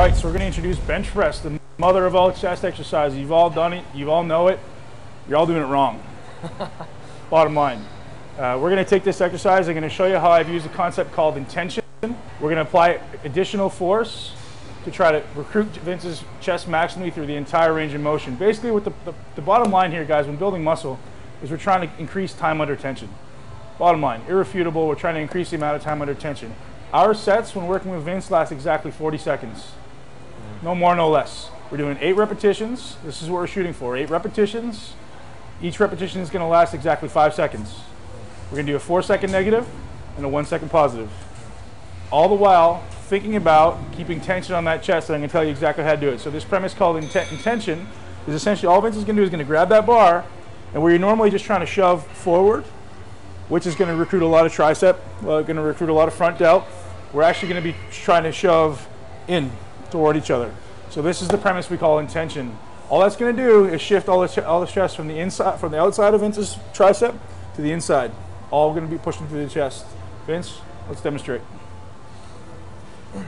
right, so we're going to introduce bench press, the mother of all chest exercises. You've all done it, you all know it, you're all doing it wrong. Bottom line. We're going to take this exercise, I'm going to show you how I've used a concept called intention. We're going to apply additional force to try to recruit Vince's chest maximally through the entire range of motion. Basically, what the bottom line here, guys, when building muscle, is we're trying to increase time under tension. Bottom line, irrefutable, we're trying to increase the amount of time under tension. Our sets, when working with Vince, last exactly 40 seconds. No more, no less. We're doing 8 repetitions. This is what we're shooting for, 8 repetitions. Each repetition is going to last exactly 5 seconds. We're going to do a 4-second negative and a 1-second positive. All the while thinking about keeping tension on that chest, and I'm going to tell you exactly how to do it. So this premise called intention is essentially all Vince is going to do is going to grab that bar, and where you're normally just trying to shove forward, which is going to recruit a lot of tricep, going to recruit a lot of front delt, we're actually going to be trying to shove in toward each other. So this is the premise we call intention. All that's going to do is shift all the stress from the inside, from the outside of Vince's tricep to the inside. All going to be pushing through the chest. Vince, let's demonstrate. So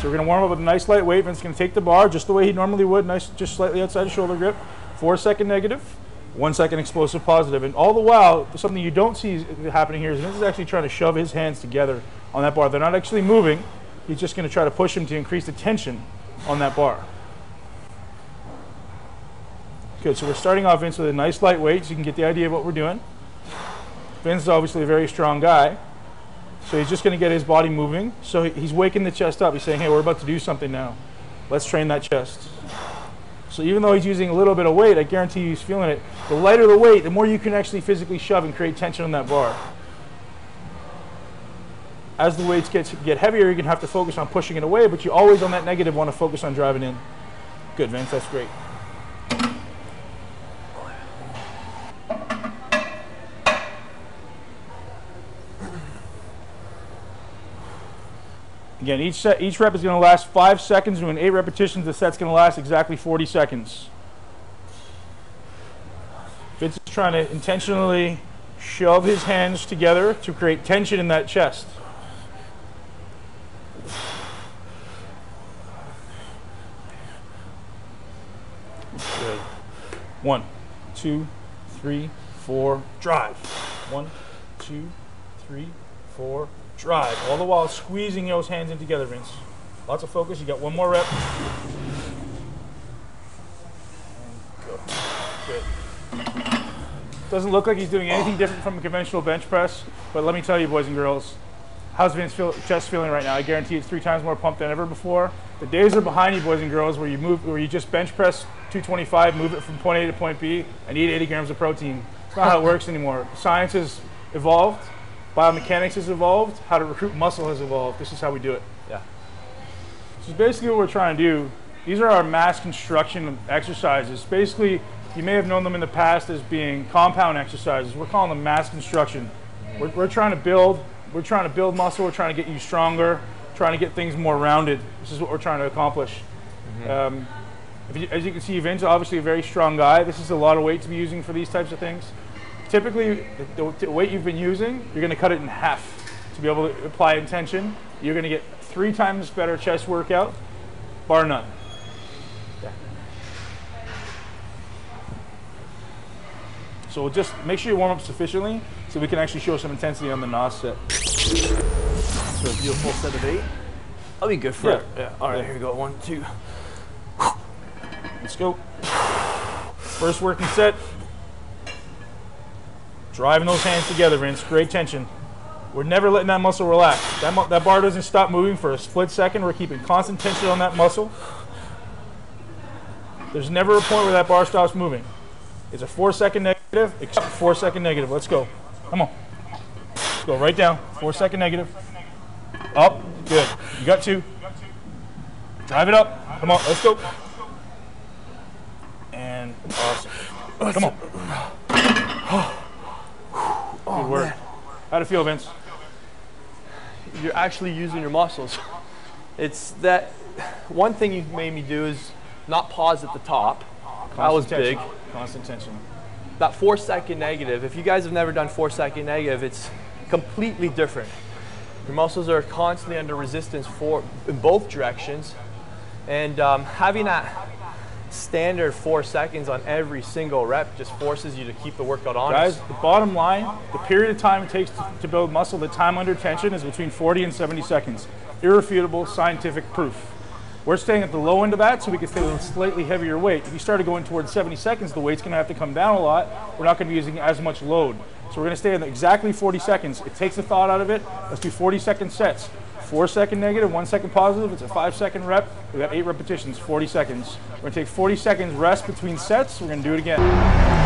we're going to warm up with a nice light weight. Vince's going to take the bar just the way he normally would, nice, just slightly outside the shoulder grip. 4-second negative, 1-second explosive positive. And all the while, something you don't see happening here is Vince is actually trying to shove his hands together on that bar. They're not actually moving. He's just going to try to push him to increase the tension on that bar. Good, so we're starting off, Vince, with a nice light weight so you can get the idea of what we're doing. Vince is obviously a very strong guy, so he's just going to get his body moving. So he's waking the chest up. He's saying, hey, we're about to do something now. Let's train that chest. So even though he's using a little bit of weight, I guarantee you he's feeling it. The lighter the weight, the more you can actually physically shove and create tension on that bar. As the weights get heavier, you're going to have to focus on pushing it away, but you always on that negative want to focus on driving in. Good, Vince, that's great. Again, each rep is going to last 5 seconds. Doing 8 repetitions, the set's going to last exactly 40 seconds. Vince is trying to intentionally shove his hands together to create tension in that chest. Good. 1, 2, 3, 4, drive. 1, 2, 3, 4, drive. All the while squeezing those hands in together, Vince. Lots of focus. You got 1 more rep. And go. Good. Doesn't look like he's doing anything different from a conventional bench press, but let me tell you, boys and girls, how's Vince's chest feeling right now? I guarantee it's 3 times more pumped than ever before. The days are behind you, boys and girls, where you just bench press 225, move it from point A to point B, and eat 80 grams of protein. It's not how it works anymore. Science has evolved. Biomechanics has evolved. How to recruit muscle has evolved. This is how we do it. Yeah. So basically what we're trying to do, these are our mass construction exercises. Basically, you may have known them in the past as being compound exercises. We're calling them mass construction. We're trying to build muscle. We're trying to get you stronger, trying to get things more rounded. This is what we're trying to accomplish. Mm-hmm. As you can see, Vince is obviously a very strong guy. This is a lot of weight to be using for these types of things. Typically, the weight you've been using, you're going to cut it in half to be able to apply intention. You're going to get 3 times better chest workout, bar none. Yeah. So we'll just make sure you warm up sufficiently so we can actually show some intensity on the NOS set. So do a full set of 8. I'll be good for it. Yeah. All right, here we go. 1, 2. Let's go. First working set. Driving those hands together, Vince. Great tension. We're never letting that muscle relax. That bar doesn't stop moving for a split second. We're keeping constant tension on that muscle. There's never a point where that bar stops moving. It's a 4-second negative, 4-second negative. Let's go. Come on. Let's go right down. 4-second negative. Up. Good. You got 2. Drive it up. Come on. Let's go. And awesome. Come on. Good work. Man. How'd it feel, Vince? You're actually using your muscles. It's that one thing you made me do is not pause at the top. That was big. Constant tension. That 4-second negative, if you guys have never done 4-second negative, it's completely different. Your muscles are constantly under resistance in both directions, and having that standard 4 seconds on every single rep just forces you to keep the workout honest. Guys, the bottom line, the period of time it takes to build muscle, the time under tension is between 40 and 70 seconds. Irrefutable scientific proof. We're staying at the low end of that so we can stay with a slightly heavier weight. If you started going towards 70 seconds, the weight's gonna have to come down a lot. We're not gonna be using as much load. So we're gonna stay at exactly 40 seconds. It takes the thought out of it. Let's do 40-second sets. 4 second negative, 1 second positive. It's a 5-second rep. We got 8 repetitions, 40 seconds. We're gonna take 40 seconds rest between sets. We're gonna do it again.